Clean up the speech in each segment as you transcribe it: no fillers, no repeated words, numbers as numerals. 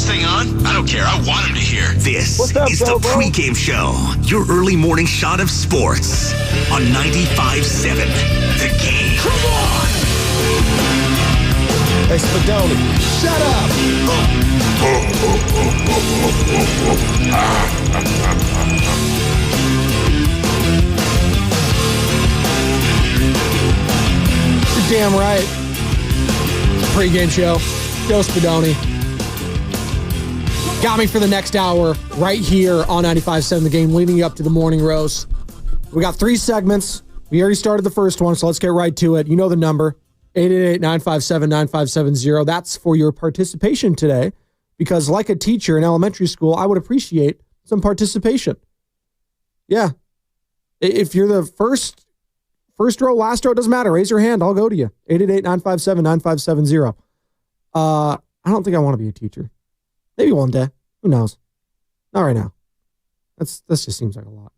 thing on? I don't care. I want him to hear. This is the Pregame Show, your early morning shot of sports on 95.7 The Game. Come on! Hey, Spadoni, shut up! You're damn right. Pregame Show, Joe Spano. Got me for the next hour right here on 95.7 The Game, leading you up to the morning roast. We got 3 segments. We already started the first one, so let's get right to it. You know the number, 888-957-9570. That's for your participation today, because like a teacher in elementary school, I would appreciate some participation. Yeah. If you're the first row, last row, it doesn't matter. Raise your hand. I'll go to you. 888-957-9570. I don't think I want to be a teacher. Maybe one day. Who knows? Not right now. This just seems like a lot.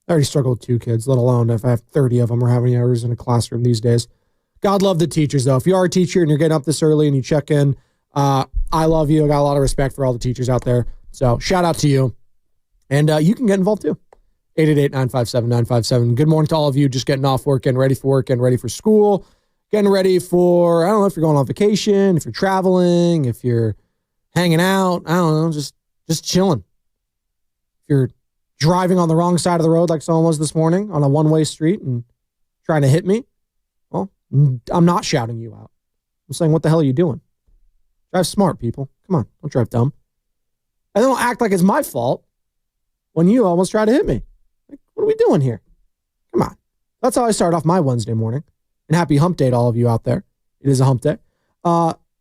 I already struggle with 2 kids, let alone if I have 30 of them or how many hours in a classroom these days. God love the teachers, though. If you are a teacher and you're getting up this early and you check in, I love you. I got a lot of respect for all the teachers out there. So shout out to you. And you can get involved too. 888-957-957. Good morning to all of you just getting off work, getting ready for work, getting ready for school, getting ready for, I don't know if you're going on vacation, if you're traveling, if you're hanging out, I don't know, just chilling. If you're driving on the wrong side of the road like someone was this morning on a one-way street and trying to hit me, well, I'm not shouting you out. I'm saying, what the hell are you doing? Drive smart, people. Come on, don't drive dumb. And don't act like it's my fault when you almost try to hit me. Like, what are we doing here? Come on. That's how I start off my Wednesday morning. And happy hump day to all of you out there. It is a hump day.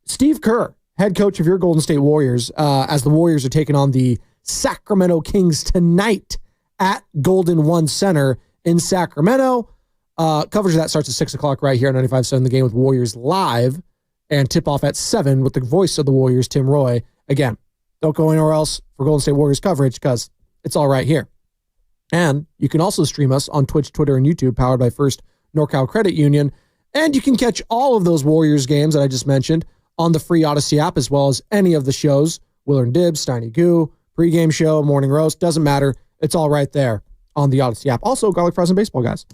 Steve Kerr, head coach of your Golden State Warriors, as the Warriors are taking on the Sacramento Kings tonight at Golden One Center in Sacramento. Coverage of that starts at 6 o'clock right here on 95.7 The Game with Warriors Live, and tip-off at 7 with the voice of the Warriors, Tim Roy. Again, don't go anywhere else for Golden State Warriors coverage because it's all right here. And you can also stream us on Twitch, Twitter, and YouTube, powered by First NorCal Credit Union. And you can catch all of those Warriors games that I just mentioned on the free Odyssey app, as well as any of the shows, Willard and Dibs, Steiny Goo, Pregame Show, Morning Roast, doesn't matter. It's all right there on the Odyssey app. Also, Garlic Fries and Baseball Guys.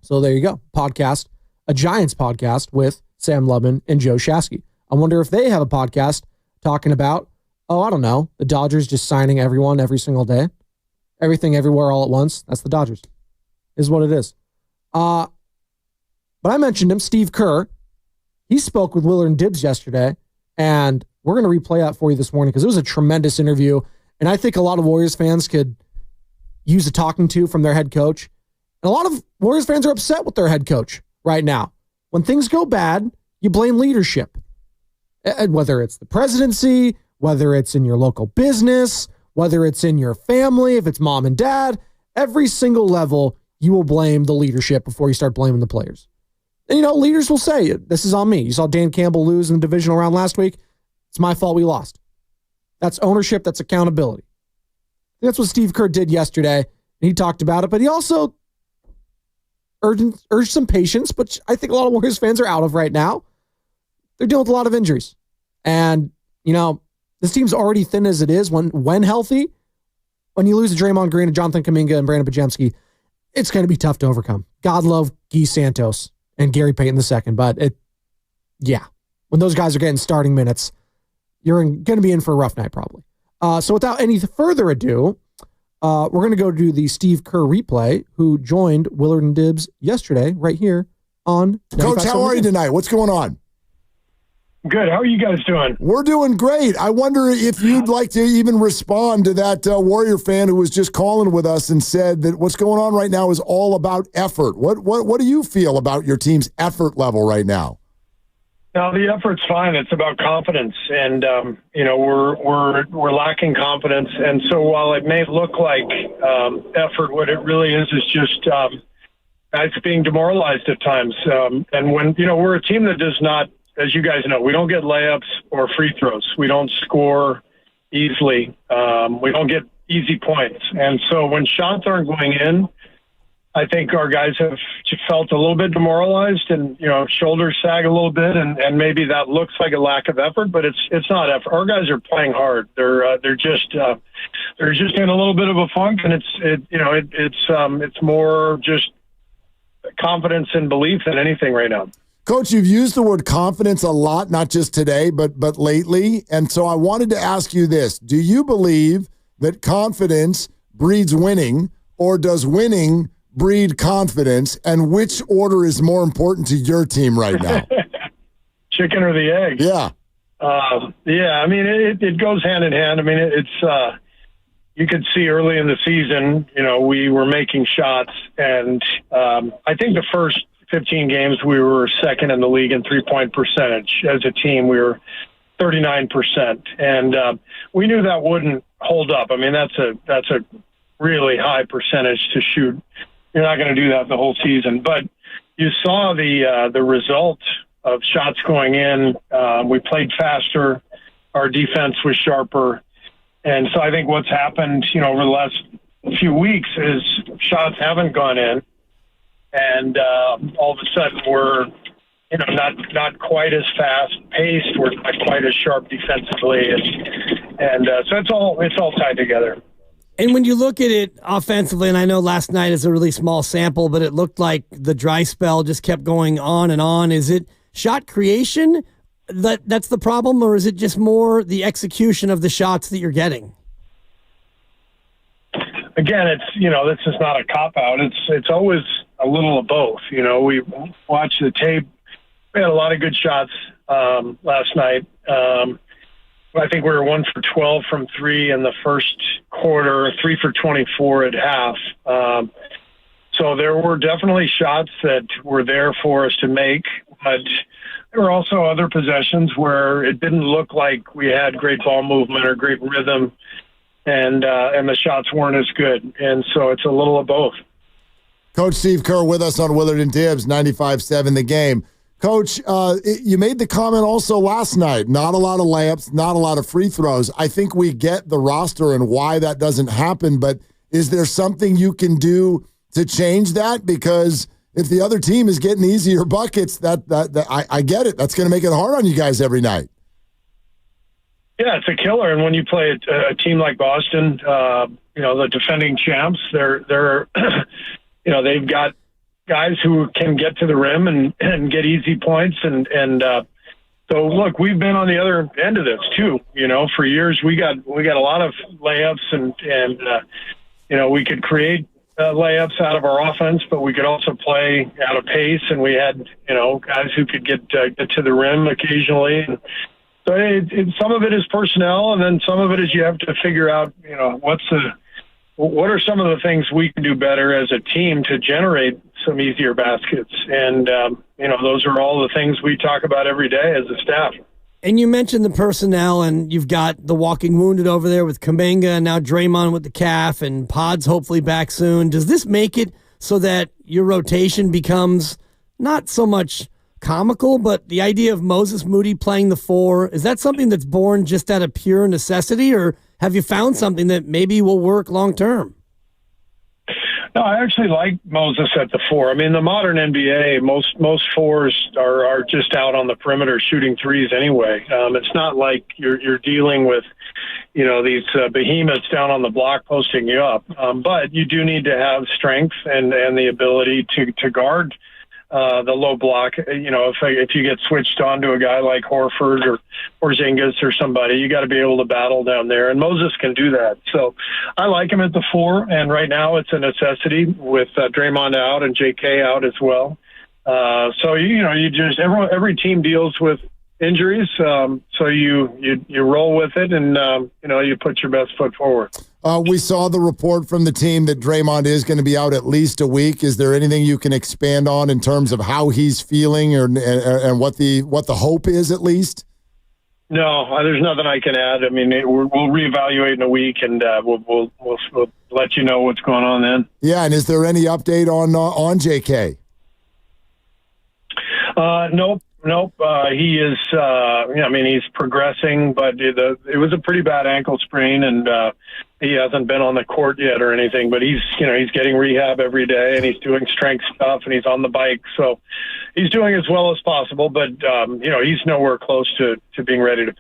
So there you go. Podcast, a Giants podcast with Sam Lubman and Joe Shasky. I wonder if they have a podcast talking about, I don't know, the Dodgers just signing everyone every single day. Everything, everywhere, all at once. That's the Dodgers. Is what it is. But I mentioned him, Steve Kerr. He spoke with Willard and Dibs yesterday, and we're going to replay that for you this morning because it was a tremendous interview, and I think a lot of Warriors fans could use a talking to from their head coach. And a lot of Warriors fans are upset with their head coach right now. When things go bad, you blame leadership. Whether it's the presidency, whether it's in your local business, whether it's in your family, if it's mom and dad, every single level, you will blame the leadership before you start blaming the players. And, leaders will say, this is on me. You saw Dan Campbell lose in the divisional round last week. It's my fault we lost. That's ownership. That's accountability. That's what Steve Kerr did yesterday. And he talked about it, but he also urged some patience, which I think a lot of Warriors fans are out of right now. They're dealing with a lot of injuries. And, this team's already thin as it is when healthy. When you lose to Draymond Green and Jonathan Kuminga and Brandon Podziemski, it's going to be tough to overcome. God love Guy Santos and Gary Payton II, but when those guys are getting starting minutes, you're going to be in for a rough night probably. So without any further ado, we're going to go to the Steve Kerr replay, who joined Willard and Dibs yesterday right here on Coach, how are you tonight? What's going on? Good. How are you guys doing? We're doing great. I wonder if you'd like to even respond to that Warrior fan who was just calling with us and said that what's going on right now is all about effort. What do you feel about your team's effort level right now? No, the effort's fine. It's about confidence, and we're lacking confidence. And so while it may look like effort, what it really is just guys being demoralized at times. And when we're a team that does not, as you guys know, we don't get layups or free throws. We don't score easily. We don't get easy points. And so when shots aren't going in, I think our guys have felt a little bit demoralized and, shoulders sag a little bit, and maybe that looks like a lack of effort, but it's not effort. Our guys are playing hard. They're just in a little bit of a funk, and it's more just confidence and belief than anything right now. Coach, you've used the word confidence a lot, not just today, but lately. And so I wanted to ask you this. Do you believe that confidence breeds winning, or does winning breed confidence? And which order is more important to your team right now? Chicken or the egg? Yeah. I mean, it goes hand in hand. I mean, it's you could see early in the season, we were making shots, and I think the first 15 games we were second in the league in three-point percentage. As a team, we were 39%, and we knew that wouldn't hold up. I mean, that's a really high percentage to shoot. You're not going to do that the whole season, but you saw the result of shots going in. We played faster. Our defense was sharper. And so I think what's happened, over the last few weeks is shots haven't gone in. And all of a sudden we're, not quite as fast paced. We're not quite as sharp defensively. And so it's all tied together. And when you look at it offensively, and I know last night is a really small sample, but it looked like the dry spell just kept going on and on. Is it shot creation that's the problem, or is it just more the execution of the shots that you're getting? Again, this is not a cop-out. It's always a little of both. We watched the tape. We had a lot of good shots last night. I think we were 1 for 12 from three in the first quarter, 3 for 24 at half. So there were definitely shots that were there for us to make, but there were also other possessions where it didn't look like we had great ball movement or great rhythm, and the shots weren't as good. And so it's a little of both. Coach Steve Kerr with us on Willard and Dibs, 95.7 The Game. Coach, you made the comment also last night, not a lot of layups, not a lot of free throws. I think we get the roster and why that doesn't happen, but is there something you can do to change that? Because if the other team is getting easier buckets, I get it. That's going to make it hard on you guys every night. Yeah, it's a killer. And when you play a team like Boston, the defending champs, they're they've got guys who can get to the rim and get easy points. So look, we've been on the other end of this too. For years we got a lot of layups and we could create layups out of our offense, but we could also play out of pace, and we had guys who could get to the rim occasionally. And so some of it is personnel, and then some of it is you have to figure out what are some of the things we can do better as a team to generate some easier baskets. And those are all the things we talk about every day as a staff. And you mentioned the personnel, and you've got the walking wounded over there with Kuminga, and now Draymond with the calf, and Pod's hopefully back soon. Does this make it so that your rotation becomes not so much comical, but the idea of Moses Moody playing the four, is that something that's born just out of pure necessity, or have you found something that maybe will work long term? No, I actually like Moses at the four. I mean, the modern NBA, most fours are just out on the perimeter shooting threes anyway. It's not like you're dealing with, these behemoths down on the block posting you up. But you do need to have strength and the ability to guard the low block. If you get switched on to a guy like Horford or Porzingis or somebody, you got to be able to battle down there. And Moses can do that. So I like him at the four. And right now it's a necessity with Draymond out and JK out as well. So, you just, every team deals with injuries. So you roll with it and, you put your best foot forward. We saw the report from the team that Draymond is going to be out at least a week. Is there anything you can expand on in terms of how he's feeling and what the hope is at least? No, there's nothing I can add. I mean, we'll reevaluate in a week, and we'll let you know what's going on then. Yeah, and is there any update on JK? Nope. Nope. He is. I mean, he's progressing, but it was a pretty bad ankle sprain, and he hasn't been on the court yet or anything. But he's getting rehab every day, and he's doing strength stuff, and he's on the bike, so he's doing as well as possible. But he's nowhere close to being ready to.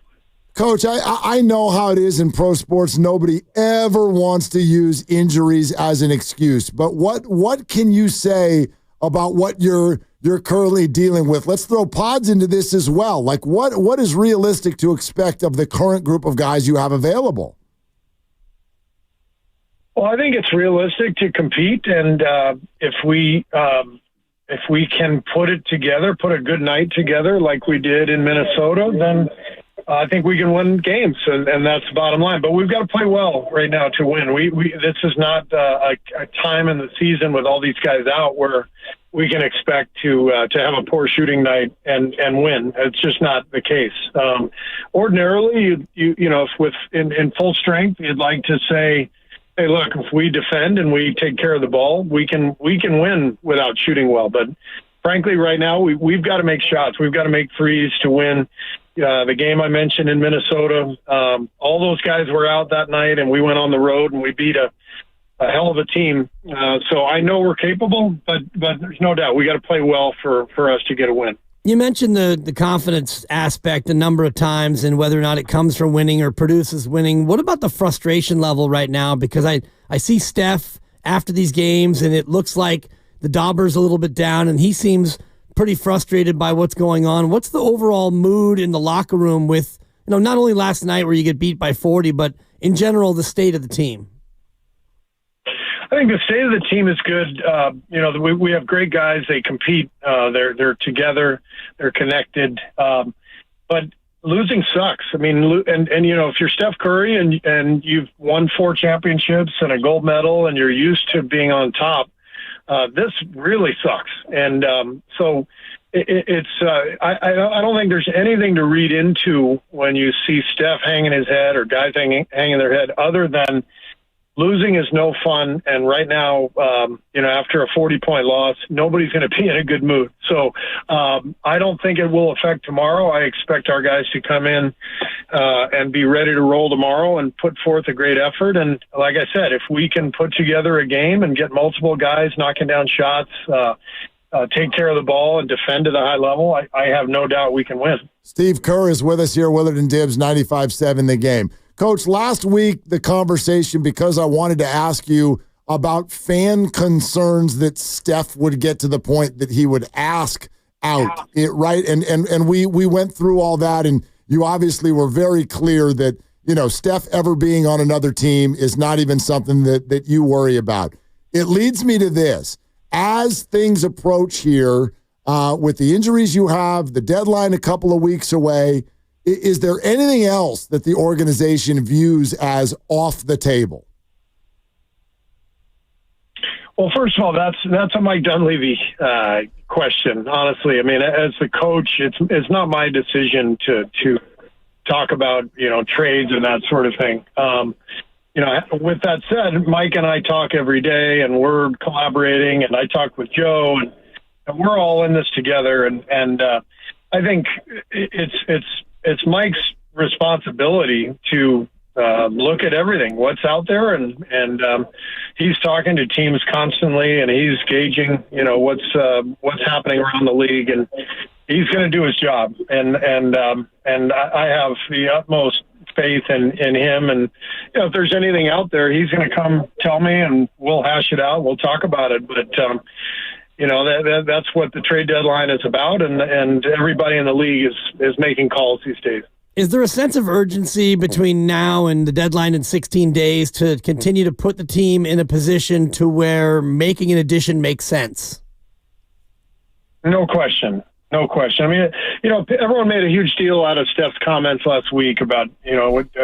Coach, I know how it is in pro sports. Nobody ever wants to use injuries as an excuse. But what can you say about what you're currently dealing with? Let's throw Pods into this as well. Like, what is realistic to expect of the current group of guys you have available? Well, I think it's realistic to compete, and if we can put it together, put a good night together like we did in Minnesota, then I think we can win games, and that's the bottom line. But we've got to play well right now to win. This is not a time in the season with all these guys out where we can expect to have a poor shooting night and win. It's just not the case. Ordinarily, in full strength, you'd like to say, hey, look, if we defend and we take care of the ball, we can win without shooting well. But frankly, right now, we've got to make shots. We've got to make threes to win. The game I mentioned in Minnesota, all those guys were out that night, and we went on the road and we beat a hell of a team. So I know we're capable, but there's no doubt we got to play well for us to get a win. You mentioned the confidence aspect a number of times and whether or not it comes from winning or produces winning. What about the frustration level right now? Because I see Steph after these games, and it looks like the dauber's a little bit down, and he seems pretty frustrated by what's going on. What's the overall mood in the locker room with, not only last night where you get beat by 40, but in general, the state of the team? I think the state of the team is good. We have great guys. They compete. They're together. They're connected. But losing sucks. I mean, if you're Steph Curry and you've won 4 championships and a gold medal and you're used to being on top, this really sucks. And so it's I don't think there's anything to read into when you see Steph hanging his head or guys hanging their head other than losing is no fun. And right now, after a 40-point loss, nobody's going to be in a good mood. So I don't think it will affect tomorrow. I expect our guys to come in and be ready to roll tomorrow and put forth a great effort. And like I said, if we can put together a game and get multiple guys knocking down shots, take care of the ball and defend to the high level, I have no doubt we can win. Steve Kerr is with us here, Willard and Dibs, 95.7 The Game. Coach, last week, the conversation, because I wanted to ask you about fan concerns that Steph would get to the point that he would ask out, right? And we went through all that, and you obviously were very clear that, Steph ever being on another team is not even something that you worry about. It leads me to this. As things approach here, with the injuries you have, the deadline a couple of weeks away, is there anything else that the organization views as off the table? Well, first of all, that's a Mike Dunleavy question. Honestly, I mean, as the coach, it's not my decision to talk about trades and that sort of thing. With that said, Mike and I talk every day, and we're collaborating. And I talk with Joe, and we're all in this together. And I think it's Mike's responsibility to look at everything, what's out there, and he's talking to teams constantly, and he's gauging, what's happening around the league, and he's going to do his job. And I have the utmost faith in him. And if there's anything out there, he's going to come tell me, and we'll hash it out. We'll talk about it. But that's what the trade deadline is about, and everybody in the league is making calls these days. Is there a sense of urgency between now and the deadline in 16 days to continue to put the team in a position to where making an addition makes sense? No question. No question. I mean, everyone made a huge deal out of Steph's comments last week about,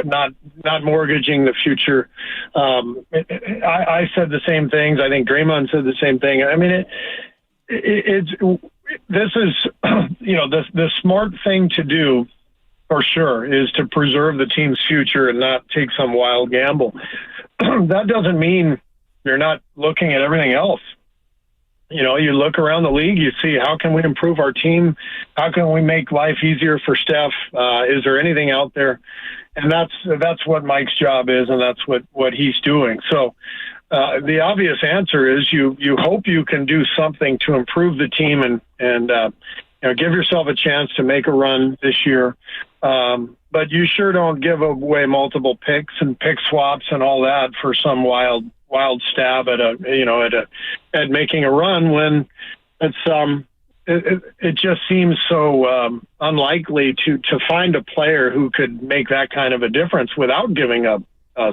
not mortgaging the future. I said the same things. I think Draymond said the same thing. I mean, this is, the smart thing to do for sure is to preserve the team's future and not take some wild gamble. That doesn't mean you're not looking at everything else. You look around the league, you see how can we improve our team? How can we make life easier for Steph? Is there anything out there? And that's what Mike's job is, and that's what he's doing. So the obvious answer is you hope you can do something to improve the team and give yourself a chance to make a run this year. But you sure don't give away multiple picks and pick swaps and all that for some wild stab at making a run when it's it just seems so unlikely to find a player who could make that kind of a difference without giving up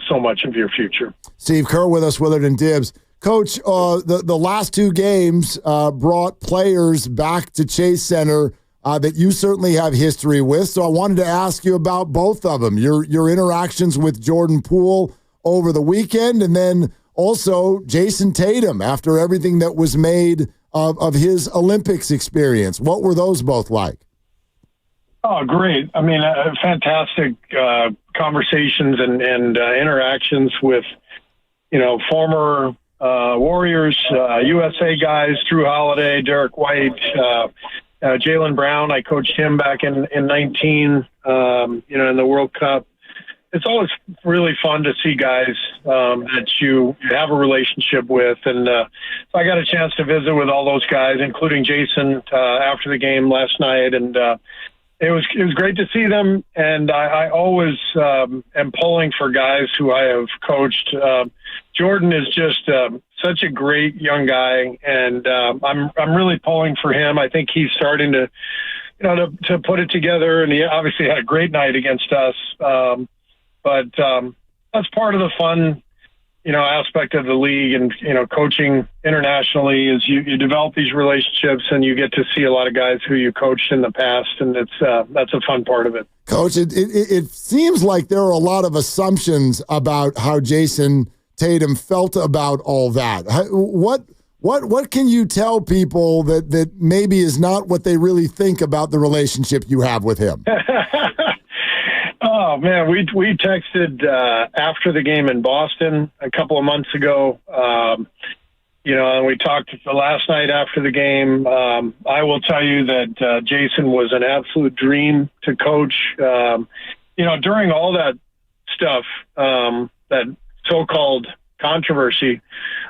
so much of your future. Steve Kerr with us, Willard and Dibs. Coach, the last two games brought players back to Chase Center that you certainly have history with. So I wanted to ask you about both of them, your interactions with Jordan Poole over the weekend, and then also Jason Tatum after everything that was made of his Olympics experience. What were those both like? Oh, great. I mean, fantastic conversations and interactions with, former Warriors, USA guys, Drew Holiday, Derek White, Jaylen Brown. I coached him back in 19, in the World Cup. It's always really fun to see guys that you have a relationship with. And so I got a chance to visit with all those guys, including Jason, after the game last night. And it was great to see them. And I always am pulling for guys who I have coached. Jordan is just such a great young guy, and I'm really pulling for him. I think he's starting to put it together, and he obviously had a great night against us. But that's part of the fun, aspect of the league and, coaching internationally is you develop these relationships and you get to see a lot of guys who you coached in the past. And that's a fun part of it. Coach, it seems like there are a lot of assumptions about how Jason Tatum felt about all that. What can you tell people that maybe is not what they really think about the relationship you have with him? Oh man, we texted after the game in Boston a couple of months ago, and we talked the last night after the game. I will tell you that Jason was an absolute dream to coach. During all that stuff, that so-called controversy,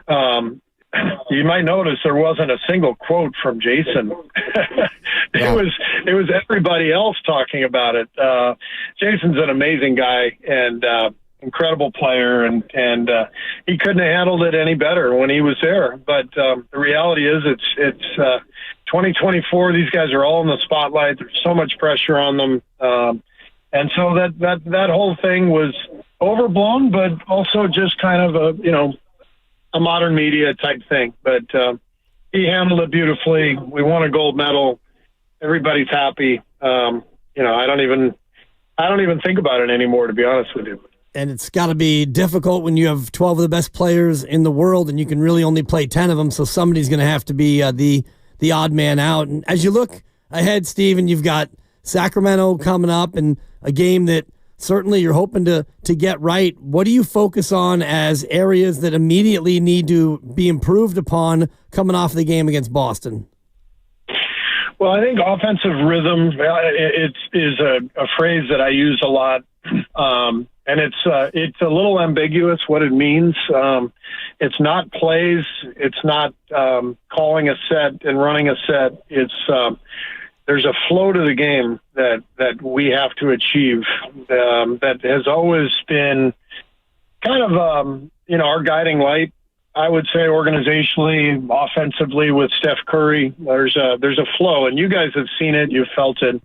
you might notice there wasn't a single quote from Jason. It was everybody else talking about it. Jason's an amazing guy and incredible player, and he couldn't have handled it any better when he was there. But the reality is, it's 2024. These guys are all in the spotlight. There's so much pressure on them, and so that whole thing was overblown, but also just kind of a modern media type thing. But he handled it beautifully. We won a gold medal. Everybody's happy. I don't even think about it anymore, to be honest with you. And it's got to be difficult when you have 12 of the best players in the world and you can really only play 10 of them. So somebody's going to have to be the odd man out. And as you look ahead, Steven, you've got Sacramento coming up and a game that certainly you're hoping to get right. What do you focus on as areas that immediately need to be improved upon coming off the game against Boston? Well, I think offensive rhythm is a phrase that I use a lot, and it's a little ambiguous what it means. It's not plays. It's not calling a set and running a set. It's there's a flow to the game that we have to achieve that has always been kind of our guiding light. I would say organizationally, offensively with Steph Curry, there's a flow, and you guys have seen it, you've felt it.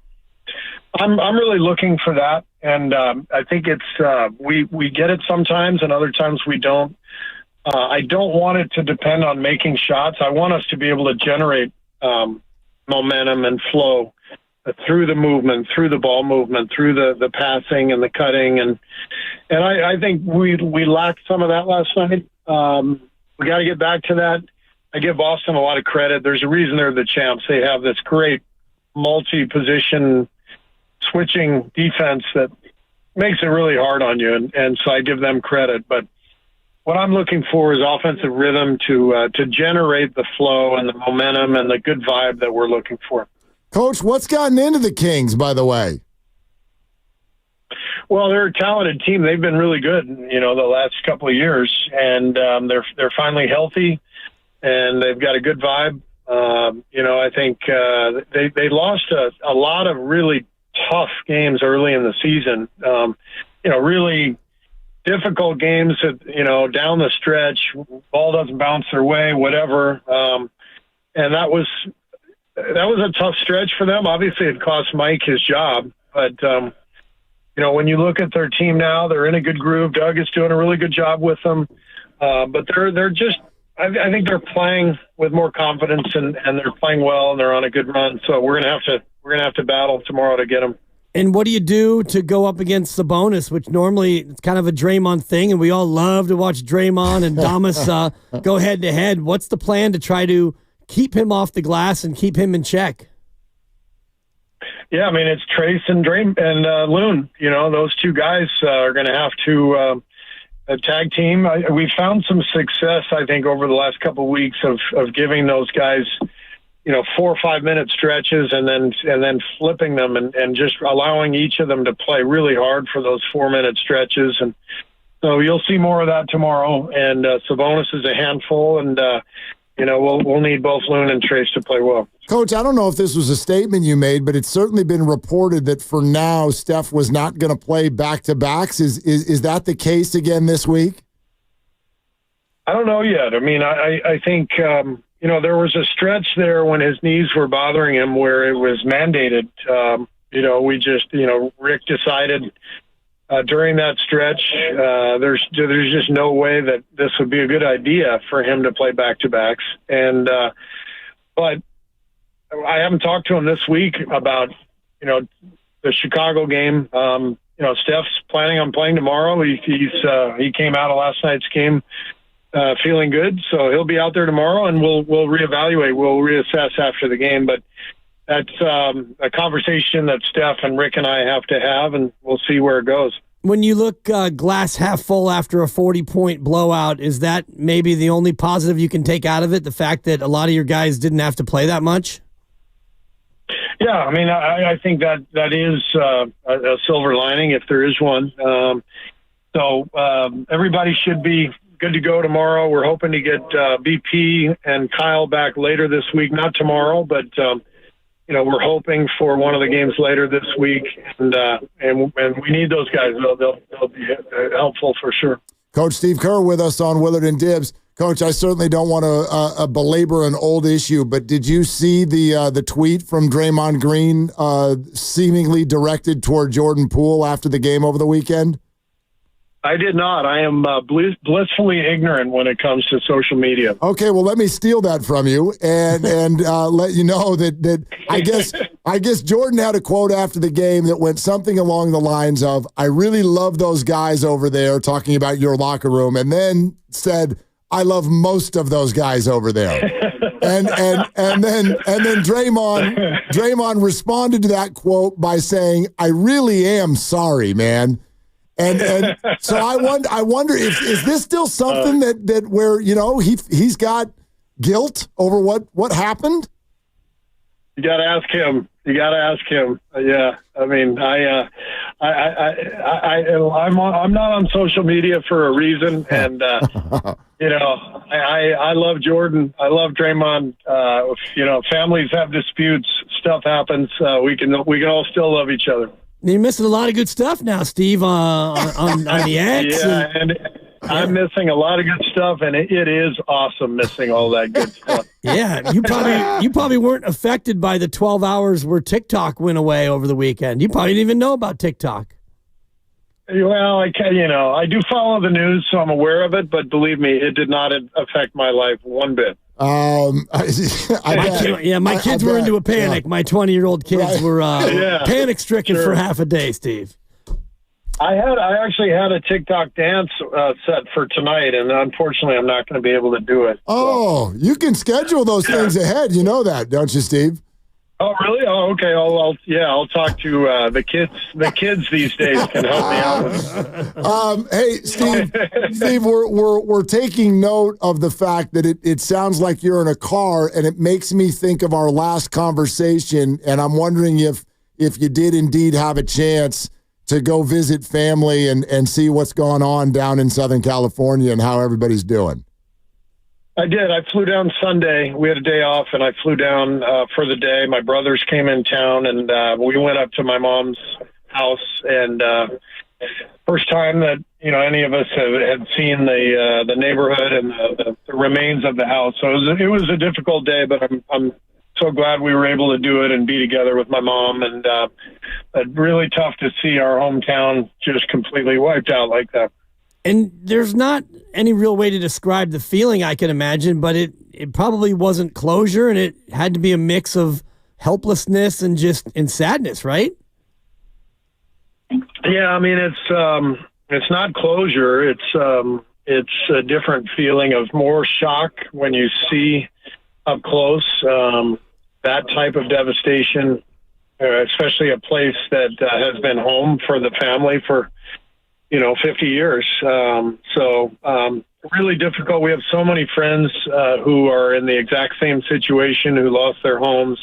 I'm really looking for that, and I think it's we get it sometimes, and other times we don't. I don't want it to depend on making shots. I want us to be able to generate momentum and flow through the movement, through the ball movement, through the passing and the cutting, and I think we lacked some of that last night. We got to get back to that. I give Boston a lot of credit. There's a reason they're the champs. They have this great multi-position switching defense that makes it really hard on you, and so I give them credit. But what I'm looking for is offensive rhythm to generate the flow and the momentum and the good vibe that we're looking for. Coach, what's gotten into the Kings, by the way? Well, they're a talented team. They've been really good, the last couple of years, and they're finally healthy, and they've got a good vibe. I think they lost a lot of really tough games early in the season. Really difficult games down the stretch. Ball doesn't bounce their way, whatever. And that was a tough stretch for them. Obviously, it cost Mike his job, but when you look at their team now, they're in a good groove. Doug is doing a really good job with them, but they're just. I think they're playing with more confidence and they're playing well and they're on a good run. So we're gonna have to battle tomorrow to get them. And what do you do to go up against Spadoni, which normally it's kind of a Draymond thing, and we all love to watch Draymond and Damas go head to head. What's the plan to try to keep him off the glass and keep him in check? Yeah, I mean, it's Trace and Loon. Those two guys are going to have to a tag team. We found some success, I think, over the last couple of weeks of giving those guys, 4 or 5 minute stretches and then flipping them and just allowing each of them to play really hard for those 4 minute stretches. And so you'll see more of that tomorrow. And Sabonis is a handful, and we'll need both Loon and Trace to play well. Coach, I don't know if this was a statement you made, but it's certainly been reported that for now Steph was not going to play back-to-backs. Is that the case again this week? I don't know yet. I mean, I think, there was a stretch there when his knees were bothering him where it was mandated. Rick decided during that stretch, there's just no way that this would be a good idea for him to play back-to-backs. And, but I haven't talked to him this week about, the Chicago game. Steph's planning on playing tomorrow. He came out of last night's game feeling good, so he'll be out there tomorrow, and we'll reevaluate. We'll reassess after the game. But that's a conversation that Steph and Rick and I have to have, and we'll see where it goes. When you look glass half full after a 40-point blowout, is that maybe the only positive you can take out of it, the fact that a lot of your guys didn't have to play that much? Yeah, I mean, I think that is a silver lining, if there is one. So everybody should be good to go tomorrow. We're hoping to get BP and Kyle back later this week, not tomorrow, but we're hoping for one of the games later this week, and we need those guys. They'll be helpful for sure. Coach Steve Kerr with us on Willard and Dibs. Coach, I certainly don't want to belabor an old issue, but did you see the tweet from Draymond Green seemingly directed toward Jordan Poole after the game over the weekend? I did not. I am blissfully ignorant when it comes to social media. Okay, well, let me steal that from you and let you know that I guess Jordan had a quote after the game that went something along the lines of, "I really love those guys over there," talking about your locker room, and then said, "I love most of those guys over there." and then Draymond responded to that quote by saying, "I really am sorry, man." And so I wonder if is this still something that where he's got guilt over what happened? You got to ask him. Yeah, I mean, I'm not on social media for a reason, and I love Jordan. I love Draymond. Families have disputes. Stuff happens. We can all still love each other. You're missing a lot of good stuff now, Steve, on the X. Yeah, and I'm missing a lot of good stuff, and it is awesome missing all that good stuff. Yeah, you probably weren't affected by the 12 hours where TikTok went away over the weekend. You probably didn't even know about TikTok. Well, I do follow the news, so I'm aware of it, but believe me, it did not affect my life one bit. My kids were into a panic. Yeah. My 20-year-old kids were panic-stricken for half a day, Steve. I actually had a TikTok dance set for tonight, and unfortunately, I'm not going to be able to do it. Oh, you can schedule those things ahead. You know that, don't you, Steve? Oh, really? Oh, okay. I'll talk to the kids. The kids these days can help me out. Hey, Steve, we're taking note of the fact that it sounds like you're in a car, and it makes me think of our last conversation. And I'm wondering if you did indeed have a chance to go visit family and see what's going on down in Southern California and how everybody's doing. I did. I flew down Sunday. We had a day off, and I flew down for the day. My brothers came in town, and we went up to my mom's house. And first time that any of us had seen the neighborhood and the remains of the house. So it was a difficult day, but I'm so glad we were able to do it and be together with my mom. And really tough to see our hometown just completely wiped out like that. And there's not any real way to describe the feeling, I can imagine, but it probably wasn't closure, and it had to be a mix of helplessness and sadness, right? Yeah, I mean it's not closure. It's a different feeling of more shock when you see up close that type of devastation, especially a place that has been home for the family for 50 years. So really difficult. We have so many friends who are in the exact same situation, who lost their homes.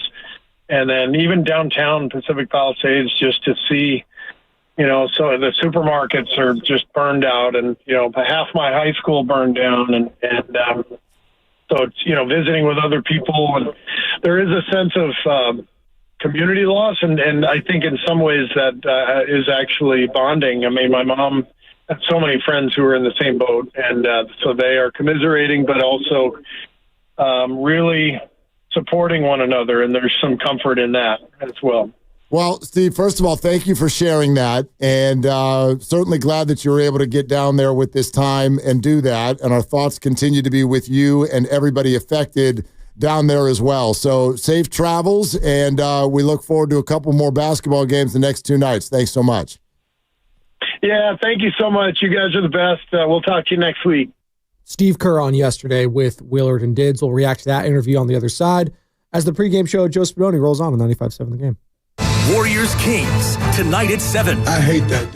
And then even downtown Pacific Palisades, just to see, so the supermarkets are just burned out, and, half my high school burned down. And so it's, visiting with other people. And there is a sense of community loss, and I think in some ways that is actually bonding. I mean, my mom had so many friends who are in the same boat, and so they are commiserating, but also really supporting one another, and there's some comfort in that as well. Well, Steve, first of all, thank you for sharing that, and certainly glad that you were able to get down there with this time and do that, and our thoughts continue to be with you and everybody affected down there as well. So safe travels, and we look forward to a couple more basketball games the next 2 nights. Thanks so much. Yeah, thank you so much. You guys are the best. We'll talk to you next week. Steve Kerr on yesterday with Willard and Dibs. We'll react to that interview on the other side as the pregame show Joe Spano rolls on 95.7 The Game. Warriors Kings tonight at 7. I hate that.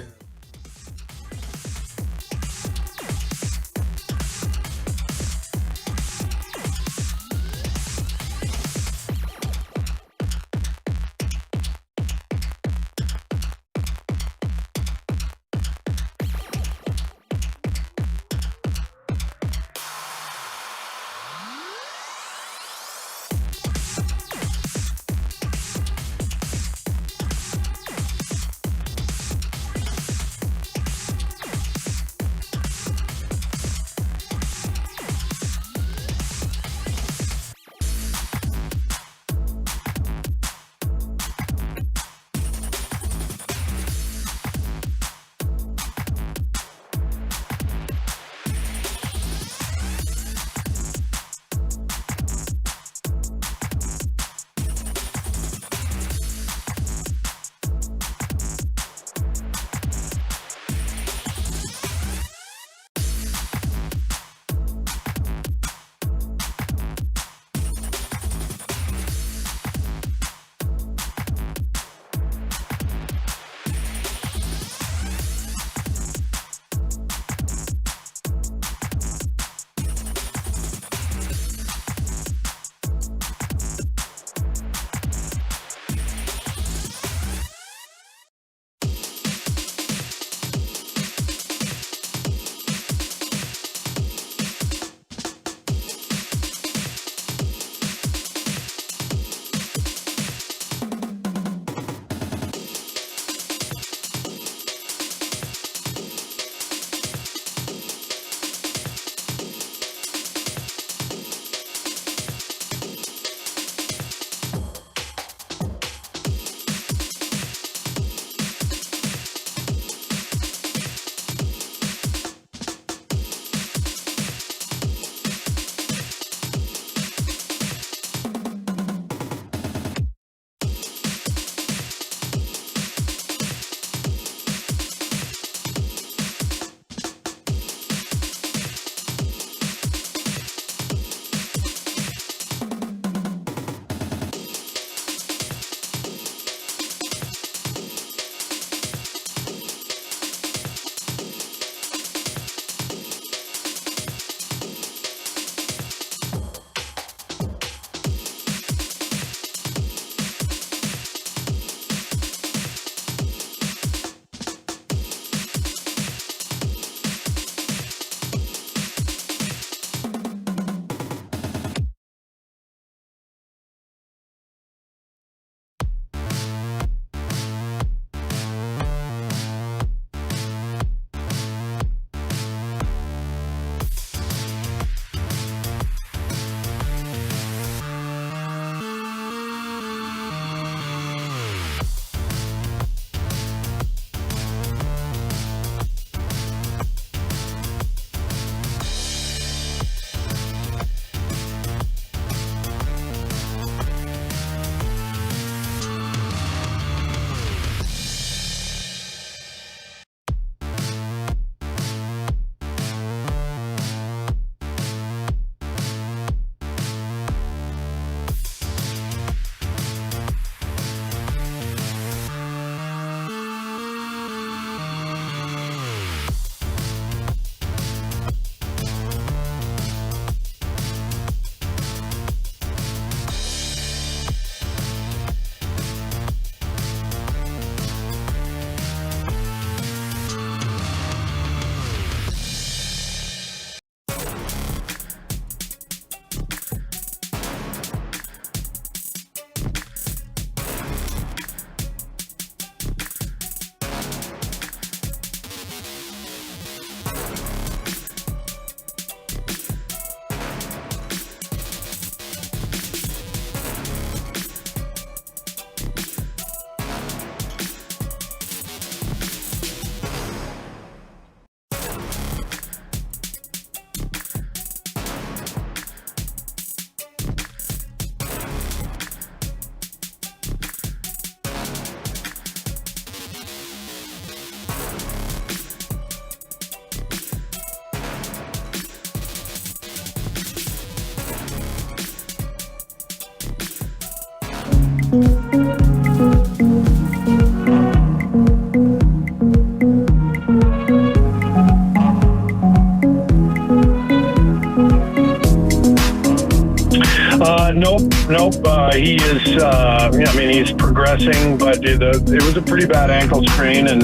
he's progressing, but it was a pretty bad ankle sprain, and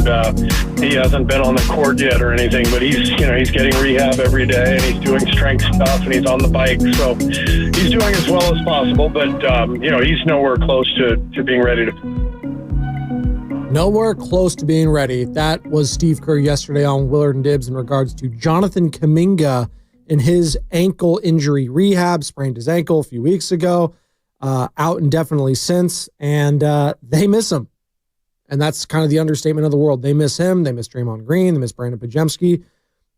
he hasn't been on the court yet or anything. But he's getting rehab every day, and he's doing strength stuff, and he's on the bike, so he's doing as well as possible. But he's nowhere close to being ready to. Nowhere close to being ready. That was Steve Kerr yesterday on Willard and Dibs in regards to Jonathan Kuminga in his ankle injury rehab. Sprained his ankle a few weeks ago, out indefinitely since, and they miss him. And that's kind of the understatement of the world. They miss him. They miss Draymond Green. They miss Brandon Pajemski.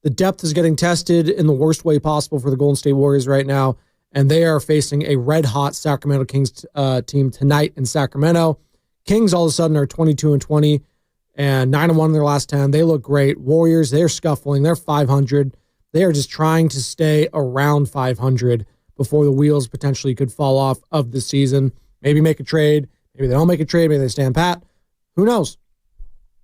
The depth is getting tested in the worst way possible for the Golden State Warriors right now, and they are facing a red-hot Sacramento Kings team tonight in Sacramento. Kings all of a sudden are 22-20 and 9-1 in their last 10. They look great. Warriors, they're scuffling. They're 500. They are just trying to stay around 500 before the wheels potentially could fall off of the season. Maybe make a trade. Maybe they don't make a trade. Maybe they stand pat. Who knows?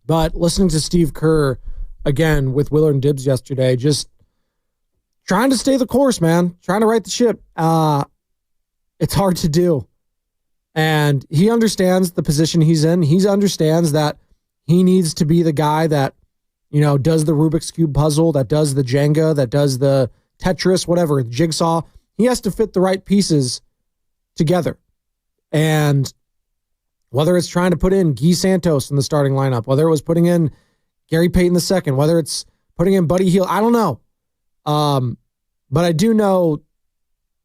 But listening to Steve Kerr again with Willard and Dibs yesterday, just trying to stay the course, man. Trying to right the ship. It's hard to do. And he understands the position he's in. He understands that he needs to be the guy that, does the Rubik's Cube puzzle, that does the Jenga, that does the Tetris, whatever, the jigsaw. He has to fit the right pieces together. And whether it's trying to put in Guy Santos in the starting lineup, whether it was putting in Gary Payton II, whether it's putting in Buddy Hield, I don't know. But I do know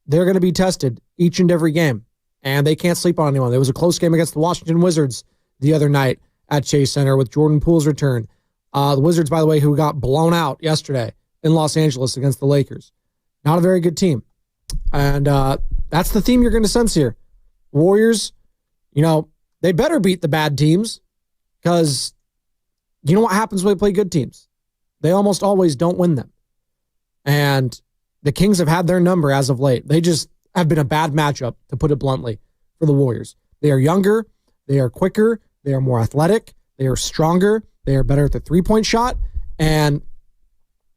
they're going to be tested each and every game. And they can't sleep on anyone. There was a close game against the Washington Wizards the other night at Chase Center with Jordan Poole's return. The Wizards, by the way, who got blown out yesterday in Los Angeles against the Lakers. Not a very good team. And that's the theme you're going to sense here. Warriors, they better beat the bad teams because you know what happens when they play good teams? They almost always don't win them. And the Kings have had their number as of late. They just have been a bad matchup, to put it bluntly, for the Warriors. They are younger. They are quicker. They are more athletic. They are stronger. They are better at the three-point shot. And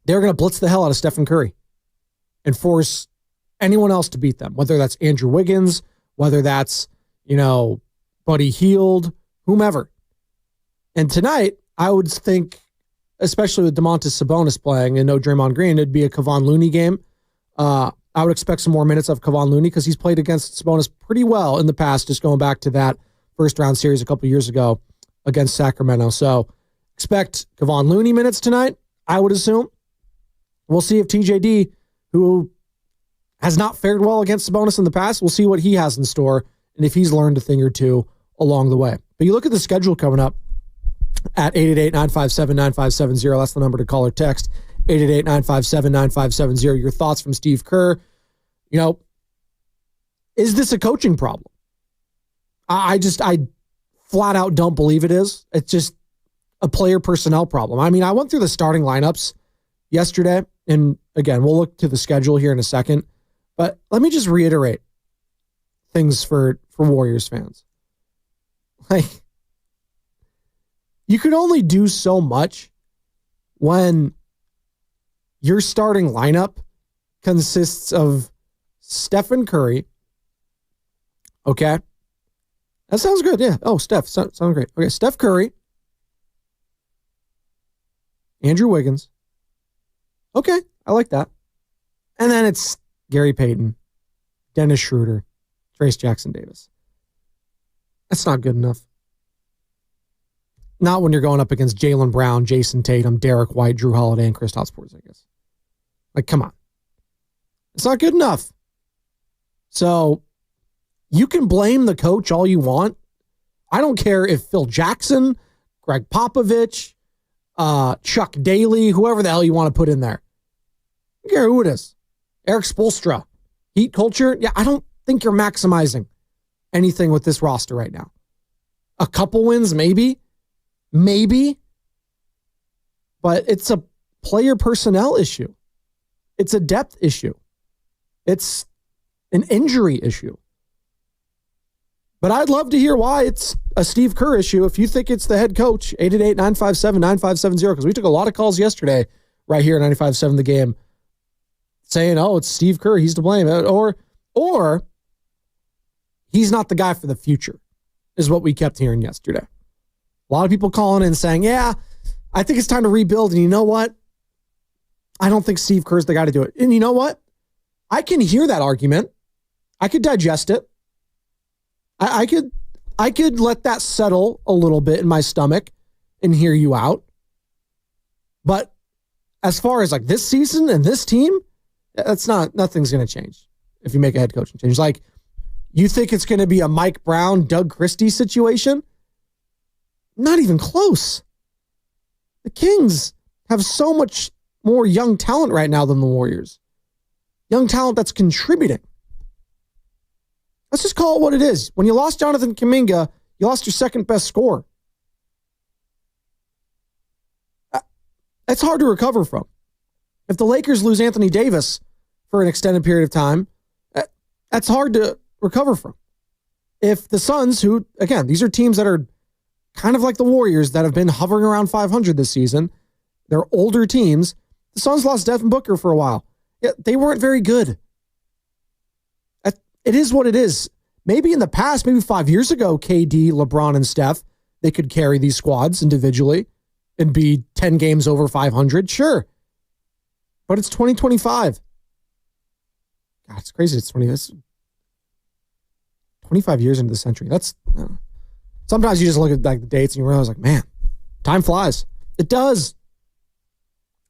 they're going to blitz the hell out of Stephen Curry and force anyone else to beat them, whether that's Andrew Wiggins, whether that's, Buddy Hield, whomever. And tonight, I would think, especially with Domantas Sabonis playing and no Draymond Green, it'd be a Kevon Looney game. I would expect some more minutes of Kevon Looney because he's played against Sabonis pretty well in the past, just going back to that first-round series a couple years ago against Sacramento. So expect Kevon Looney minutes tonight, I would assume. We'll see if TJD, who has not fared well against Sabonis in the past, we'll see what he has in store and if he's learned a thing or two along the way. But you look at the schedule coming up at 888-957-9570. That's the number to call or text. 888-957-9570. Your thoughts from Steve Kerr. Is this a coaching problem? I flat out don't believe it is. It's just a player personnel problem. I mean, I went through the starting lineups yesterday, and again, we'll look to the schedule here in a second, but let me just reiterate things for Warriors fans. You can only do so much when your starting lineup consists of Stephen Curry. Okay. That sounds good. Yeah. Oh, Steph. Sounds great. Okay. Steph Curry. Andrew Wiggins. Okay. I like that. And then it's Gary Payton, Dennis Schroeder, Trace Jackson Davis. That's not good enough. Not when you're going up against Jaylen Brown, Jason Tatum, Derek White, Drew Holiday, and Kristaps Porzingis. Come on. It's not good enough. So you can blame the coach all you want. I don't care if Phil Jackson, Greg Popovich, Chuck Daly, whoever the hell you want to put in there. I don't care who it is. Eric Spoelstra. Heat culture. Yeah, I don't think you're maximizing anything with this roster right now. A couple wins, maybe. Maybe. But it's a player personnel issue. It's a depth issue. It's an injury issue. But I'd love to hear why it's a Steve Kerr issue. If you think it's the head coach, 888-957-9570, because we took a lot of calls yesterday right here at 95.7 The Game saying, oh, it's Steve Kerr, he's to blame. Or he's not the guy for the future, is what we kept hearing yesterday. A lot of people calling in saying, yeah, I think it's time to rebuild. And you know what? I don't think Steve Kerr's the guy to do it. And you know what? I can hear that argument. I could digest it. I could let that settle a little bit in my stomach and hear you out. But as far as like this season and this team, nothing's going to change if you make a head coaching change. Like, you think it's going to be a Mike Brown, Doug Christie situation? Not even close. The Kings have so much more young talent right now than the Warriors. Young talent that's contributing. Let's just call it what it is. When you lost Jonathan Kuminga, you lost your second best scorer. That's hard to recover from. If the Lakers lose Anthony Davis for an extended period of time, that's hard to recover from. If the Suns, who, again, these are teams that are kind of like the Warriors that have been hovering around 500 this season, they're older teams. The Suns lost Devin Booker for a while. Yeah, they weren't very good. It is what it is. Maybe in the past, maybe 5 years ago, KD, LeBron, and Steph, they could carry these squads individually and be 10 games over 500. Sure. But it's 2025. God, it's crazy. It's 25 years into the century. Sometimes you just look at like the dates and you realize, like, man, time flies. It does.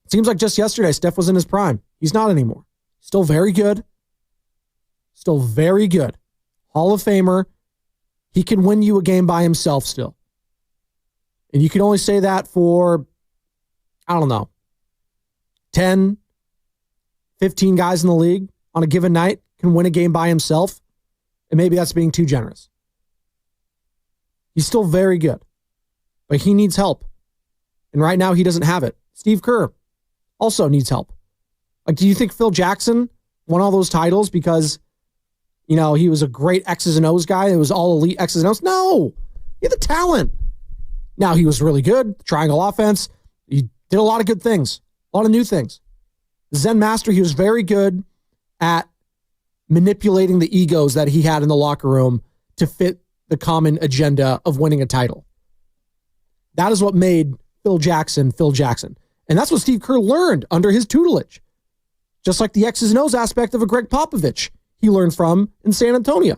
It seems like just yesterday, Steph was in his prime. He's not anymore. Still very good. Still very good. Hall of Famer. He can win you a game by himself still. And you can only say that for, I don't know, 10, 15 guys in the league on a given night can win a game by himself. And maybe that's being too generous. He's still very good. But he needs help. And right now he doesn't have it. Steve Kerr also needs help. Like, do you think Phil Jackson won all those titles because, you know, he was a great X's and O's guy? It was all elite X's and O's? No. He had the talent. Now, he was really good. Triangle offense. He did a lot of good things. A lot of new things. Zen master, he was very good at manipulating the egos that he had in the locker room to fit the common agenda of winning a title. That is what made Phil Jackson, Phil Jackson. And that's what Steve Kerr learned under his tutelage. Just like the X's and O's aspect of a Greg Popovich he learned from in San Antonio.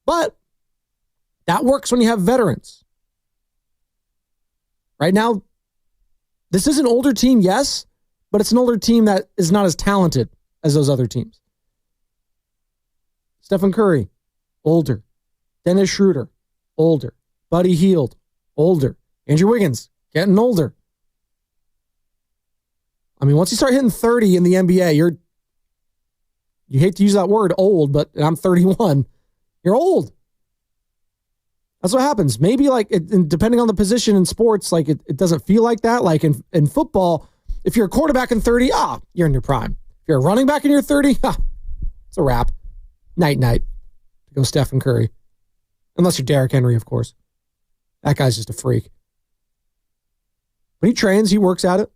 But that works when you have veterans. Right now, this is an older team, yes, but it's an older team that is not as talented as those other teams. Stephen Curry, older. Dennis Schroeder, older. Buddy Hield, older. Andrew Wiggins, getting older. I mean, once you start hitting 30 in the NBA, you hate to use that word, old, but I'm 31. You're old. That's what happens. Maybe like, depending on the position in sports, like it doesn't feel like that. Like in football, if you're a quarterback in 30, you're in your prime. If you're a running back in your 30, it's a wrap. Night. Go Stephen Curry. Unless you're Derrick Henry, of course. That guy's just a freak. But he trains, he works at it.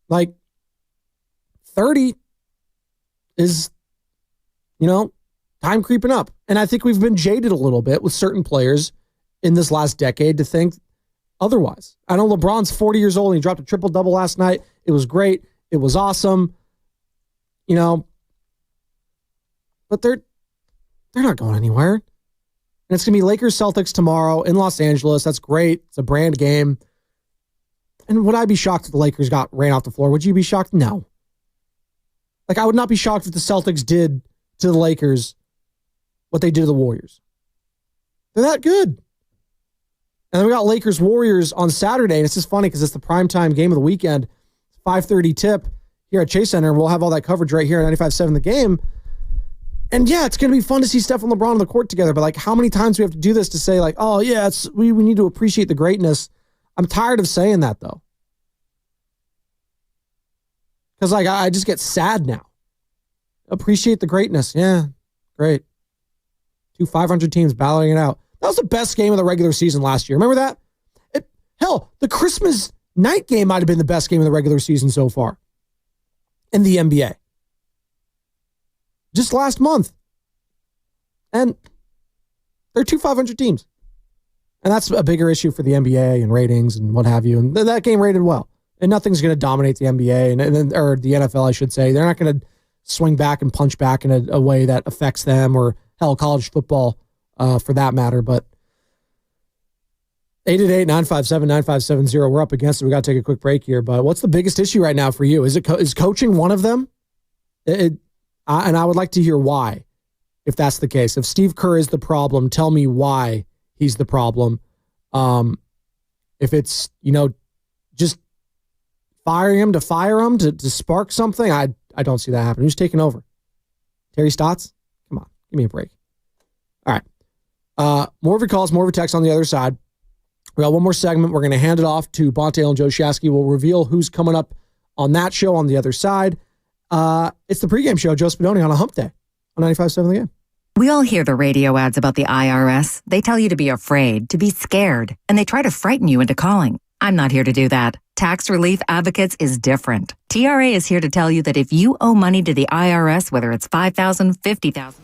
Like, 30 is, time creeping up. And I think we've been jaded a little bit with certain players in this last decade to think otherwise. I know LeBron's 40 years old and he dropped a triple-double last night. It was great. It was awesome. But they're not going anywhere. And it's going to be Lakers-Celtics tomorrow in Los Angeles. That's great. It's a brand game. And would I be shocked if the Lakers ran off the floor? Would you be shocked? No. Like, I would not be shocked if the Celtics did to the Lakers what they did to the Warriors. They're that good. And then we got Lakers-Warriors on Saturday, and it's just funny because it's the primetime game of the weekend. 5:30 tip here at Chase Center. We'll have all that coverage right here at 95.7 The Game. And yeah, it's going to be fun to see Steph and LeBron on the court together, but like, how many times do we have to do this to say like, oh yeah, we need to appreciate the greatness? I'm tired of saying that though. Because like, I just get sad now. Appreciate the greatness. Yeah, great. 2 500 teams battling it out. That was the best game of the regular season last year. Remember that? Hell, the Christmas night game might have been the best game of the regular season so far in the NBA. Just last month. And they're 2 500 teams. And that's a bigger issue for the NBA and ratings and what have you. And that game rated well. And nothing's going to dominate the NBA or the NFL, I should say. They're not going to swing back and punch back in a way that affects them, or hell, college football for that matter. But 888-957-9570. We're up against it. We got to take a quick break here. But what's the biggest issue right now for you? Is coaching one of them? And I would like to hear why, if that's the case. If Steve Kerr is the problem, tell me why he's the problem. If it's, just firing him to spark something, I don't see that happening. Who's taking over? Terry Stotts? Come on, give me a break. All right. More of your calls, more of your texts on the other side. We got one more segment. We're going to hand it off to Bonte and Joe Shasky. We'll reveal who's coming up on that show on the other side. It's the pregame show, Joe Spadoni on a hump day on 95.7 The Game. We all hear the radio ads about the IRS. They tell you to be afraid, to be scared, and they try to frighten you into calling. I'm not here to do that. Tax Relief Advocates is different. TRA is here to tell you that if you owe money to the IRS, whether it's $5,000, $50,000,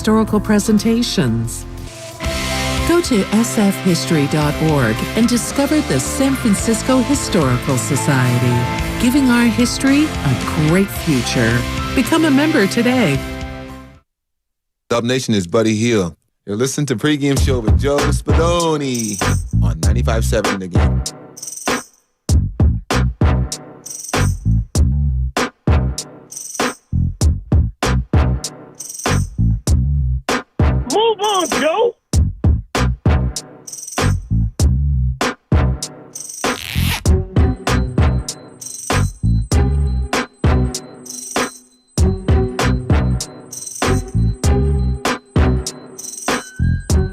historical presentations. Go to sfhistory.org and discover the San Francisco Historical Society, giving our history a great future. Become a member today. Dub Nation is Buddy Hill. You're listening to Pregame Show with Joe Spadoni on 95.7 The Game. Move on, Joe.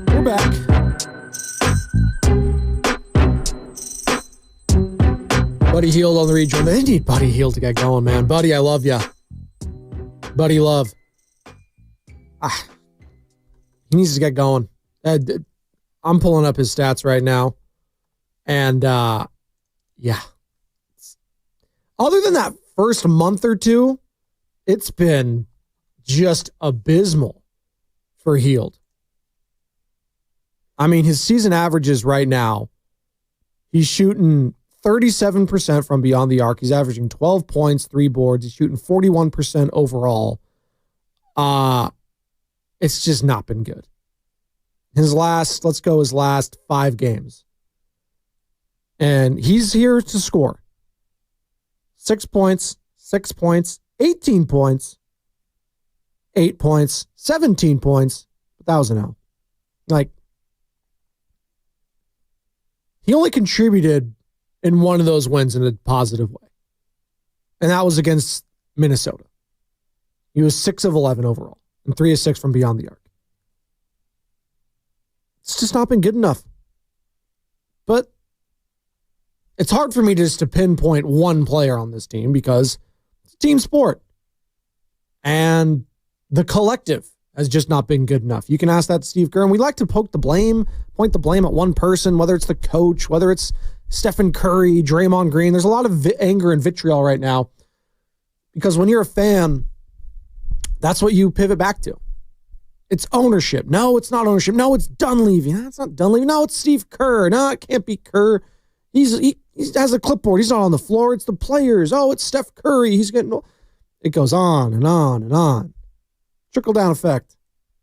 We're back. Buddy Hield on the rejoin. They need Buddy Hield to get going, man. Buddy, I love ya. Buddy Love. He needs to get going. I'm pulling up his stats right now. And, yeah. Other than that first month or two, it's been just abysmal for Hield. I mean, his season averages right now, he's shooting 37% from beyond the arc. He's averaging 12 points, 3 boards. He's shooting 41% overall. It's just not been good. His last 5 games. And he's here to score. 6 points, 18 points, 8 points, 17 points. But that was an L. Like, he only contributed in one of those wins in a positive way. And that was against Minnesota. He was 6 of 11 overall and 3 of 6 from beyond the arc. It's just not been good enough. But it's hard for me just to pinpoint one player on this team because it's a team sport. And the collective has just not been good enough. You can ask that to Steve Kerr. And we like to point the blame at one person, whether it's the coach, whether it's Stephen Curry, Draymond Green. There's a lot of anger and vitriol right now because when you're a fan, that's what you pivot back to. It's ownership. No, it's not ownership. No, it's Dunleavy. No, it's not Dunleavy. No, it's Steve Kerr. No, it can't be Kerr. He has a clipboard. He's not on the floor. It's the players. Oh, it's Steph Curry. He's getting... It goes on and on and on. Trickle-down effect.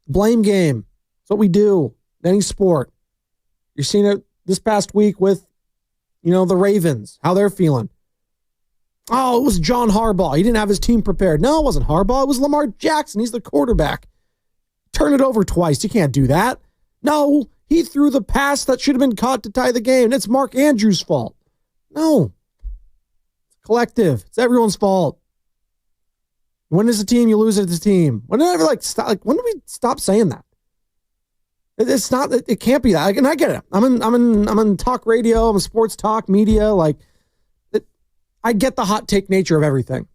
Blame game. That's what we do in any sport. You're seeing it this past week with, the Ravens, how they're feeling. Oh, it was John Harbaugh. He didn't have his team prepared. No, it wasn't Harbaugh. It was Lamar Jackson. He's the quarterback. Turn it over twice. You can't do that. No, he threw the pass that should have been caught to tie the game. It's Mark Andrews' fault. No. It's collective. It's everyone's fault. When is a team, you lose it as a team. When do we stop saying that? It's not, it can't be that. And I get it. I'm in talk radio. I'm in sports talk media. I get the hot take nature of everything.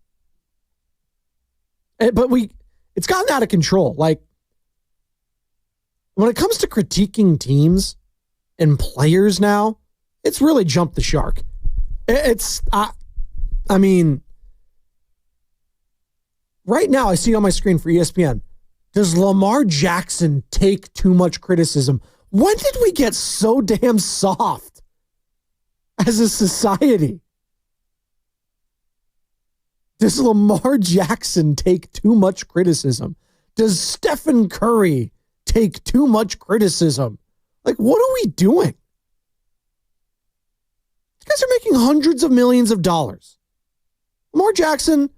But it's gotten out of control. Like, when it comes to critiquing teams and players now, it's really jumped the shark. Right now, I see on my screen for ESPN, does Lamar Jackson take too much criticism? When did we get so damn soft as a society? Does Lamar Jackson take too much criticism? Does Stephen Curry take too much criticism? Like, what are we doing? You guys are making hundreds of millions of dollars. Lamar Jackson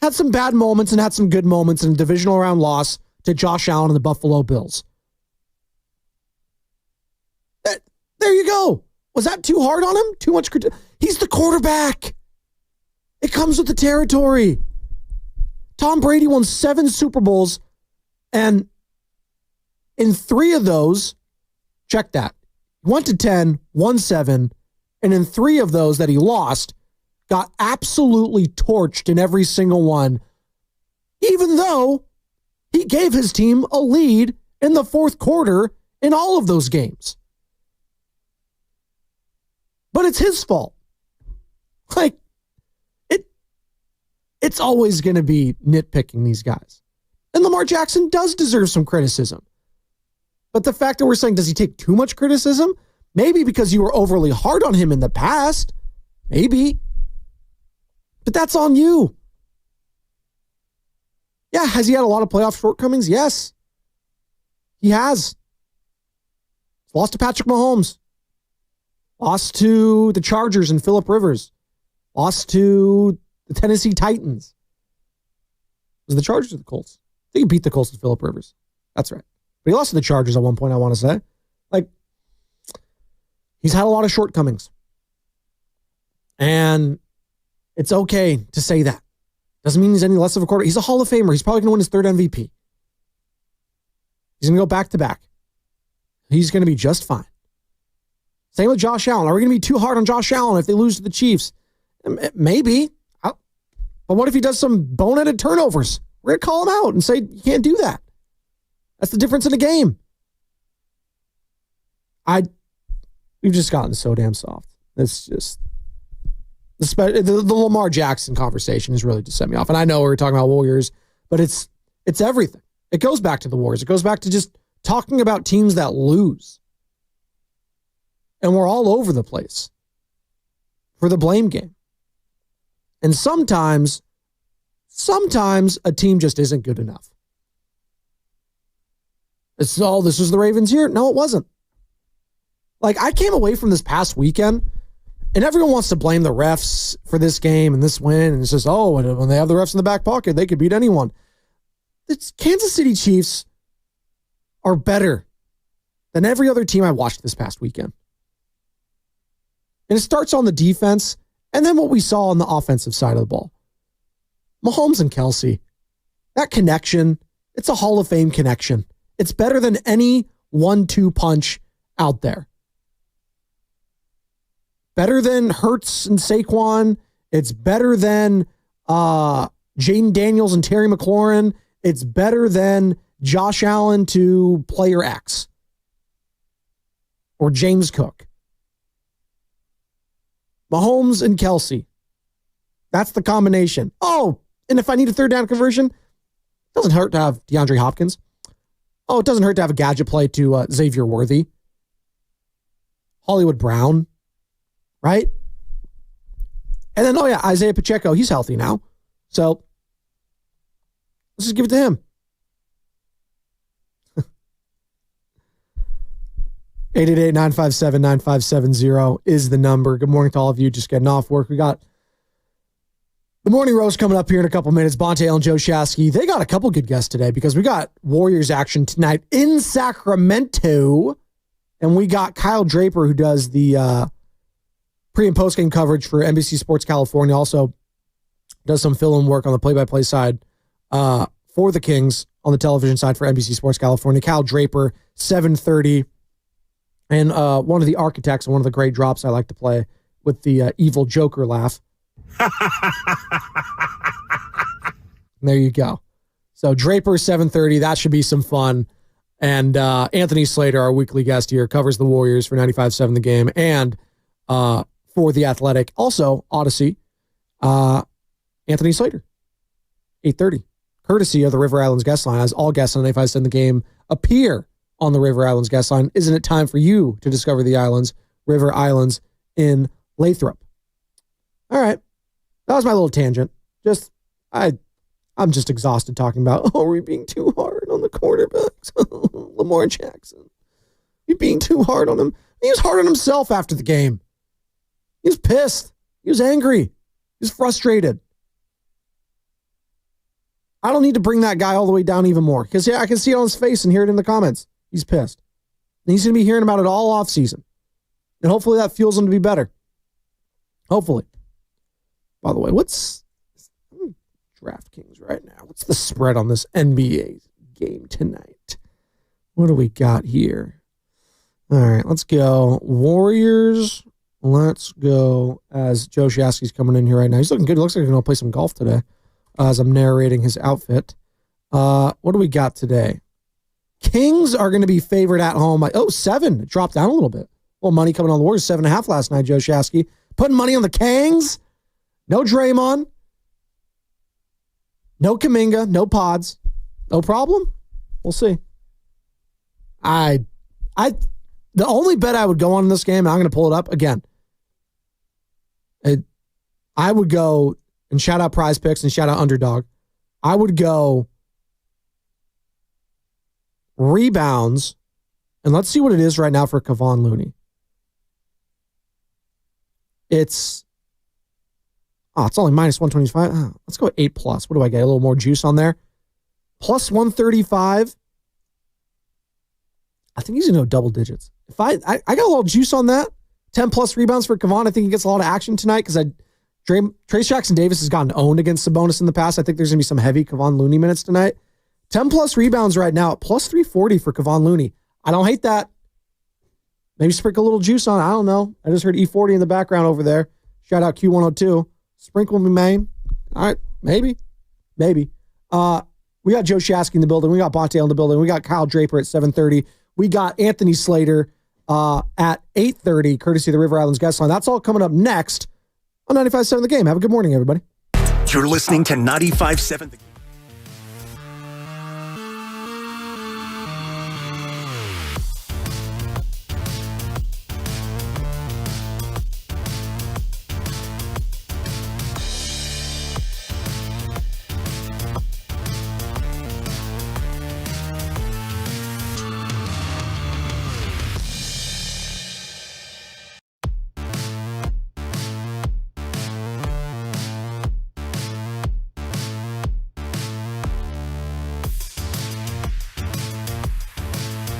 had some bad moments and had some good moments in a divisional round loss to Josh Allen and the Buffalo Bills. There you go. Was that too hard on him? Too much criticism? He's the quarterback. It comes with the territory. Tom Brady won 7 Super Bowls, and in 3 of those, check that, went to 10, won 7, and in 3 of those that he lost, got absolutely torched in every single one, even though he gave his team a lead in the 4th quarter in all of those games. But it's his fault. It's always going to be nitpicking these guys. And Lamar Jackson does deserve some criticism. But the fact that we're saying, does he take too much criticism? Maybe because you were overly hard on him in the past. Maybe. But that's on you. Yeah, has he had a lot of playoff shortcomings? Yes. He has. He's lost to Patrick Mahomes. Lost to the Chargers and Phillip Rivers. Lost to the Tennessee Titans. Was it the Chargers or the Colts? I think he beat the Colts with Phillip Rivers. That's right. But he lost to the Chargers at one point, I want to say. Like, he's had a lot of shortcomings. And it's okay to say that. Doesn't mean he's any less of a quarterback. He's a Hall of Famer. He's probably going to win his third MVP. He's going to go back-to-back. He's going to be just fine. Same with Josh Allen. Are we going to be too hard on Josh Allen if they lose to the Chiefs? Maybe. But what if he does some boneheaded turnovers? We're going to call him out and say, you can't do that. That's the difference in the game. We've just gotten so damn soft. It's just... The Lamar Jackson conversation has really just set me off. And I know we're talking about Warriors, but it's everything. It goes back to the Warriors. It goes back to just talking about teams that lose. And we're all over the place for the blame game. And sometimes a team just isn't good enough. This was the Ravens' year. No, it wasn't. Like, I came away from this past weekend, and everyone wants to blame the refs for this game and this win. And it's just, when they have the refs in the back pocket, they could beat anyone. The Kansas City Chiefs are better than every other team I watched this past weekend. And it starts on the defense and then what we saw on the offensive side of the ball. Mahomes and Kelsey, that connection, it's a Hall of Fame connection. It's better than any 1-2 punch out there. Better than Hurts and Saquon. It's better than Jaden Daniels and Terry McLaurin. It's better than Josh Allen to player X. Or James Cook. Mahomes and Kelsey. That's the combination. Oh, and if I need a third down conversion, it doesn't hurt to have DeAndre Hopkins. Oh, it doesn't hurt to have a gadget play to Xavier Worthy. Hollywood Brown. Right? And then, Isaiah Pacheco, he's healthy now. So, let's just give it to him. 888-957-9570 is the number. Good morning to all of you just getting off work. We got the morning roast coming up here in a couple minutes. Bonte and Joe Shasky. They got a couple good guests today because we got Warriors action tonight in Sacramento. And we got Kyle Draper, who does the pre- and post-game coverage for NBC Sports California. Also does some fill-in work on the play-by-play side for the Kings on the television side for NBC Sports California. Kyle Draper, 7:30. And one of the architects and one of the great drops I like to play with the evil Joker laugh. There you go. So Draper, 7:30. That should be some fun. And Anthony Slater, our weekly guest here, covers the Warriors for 95.7 The Game and for The Athletic. Also, Odyssey, Anthony Slater, 8:30. Courtesy of the River Islands guest line, as all guests on 95.7 The Game appear on the River Islands guest line. Isn't it time for you to discover the islands, River Islands in Lathrop? All right. That was my little tangent. I'm just exhausted talking about, are we being too hard on the quarterbacks? Lamar Jackson. You're being too hard on him. He was hard on himself after the game. He was pissed. He was angry. He was frustrated. I don't need to bring that guy all the way down even more because I can see it on his face and hear it in the comments. He's pissed. And he's going to be hearing about it all off season. And hopefully that fuels him to be better. Hopefully. By the way, what's DraftKings right now? What's the spread on this NBA game tonight? What do we got here? All right, let's go. Warriors. Let's go as Joe Shasky's coming in here right now. He's looking good. It looks like he's going to play some golf today as I'm narrating his outfit. What do we got today? Kings are going to be favored at home by 7. It dropped down a little bit. Well, money coming on the Warriors, 7.5 last night, Joe Shasky. Putting money on the Kings. No Draymond. No Kuminga. No Pods. No problem. We'll see. The only bet I would go on in this game, and I'm going to pull it up again. I would go and shout out Prize Picks and shout out Underdog. I would go rebounds, and let's see what it is right now for Kevon Looney. It's only minus 125. Let's go 8+. What do I get? A little more juice on there. Plus 135. I think he's going to go double digits. If I got a little juice on that. 10+ rebounds for Kevon. I think he gets a lot of action tonight because Trace Jackson-Davis has gotten owned against Sabonis in the past. I think there's going to be some heavy Kevon Looney minutes tonight. 10+ rebounds right now at plus 340 for Kevon Looney. I don't hate that. Maybe sprinkle a little juice on it. I don't know. I just heard E40 in the background over there. Shout out Q102. Sprinkle me, man. All right. Maybe. We got Joe Shasky in the building. We got Bonte in the building. We got Kyle Draper at 7:30. We got Anthony Slater at 8:30, courtesy of the River Islands guest line. That's all coming up next on 95.7 The Game. Have a good morning, everybody. You're listening to 95.7 The Game.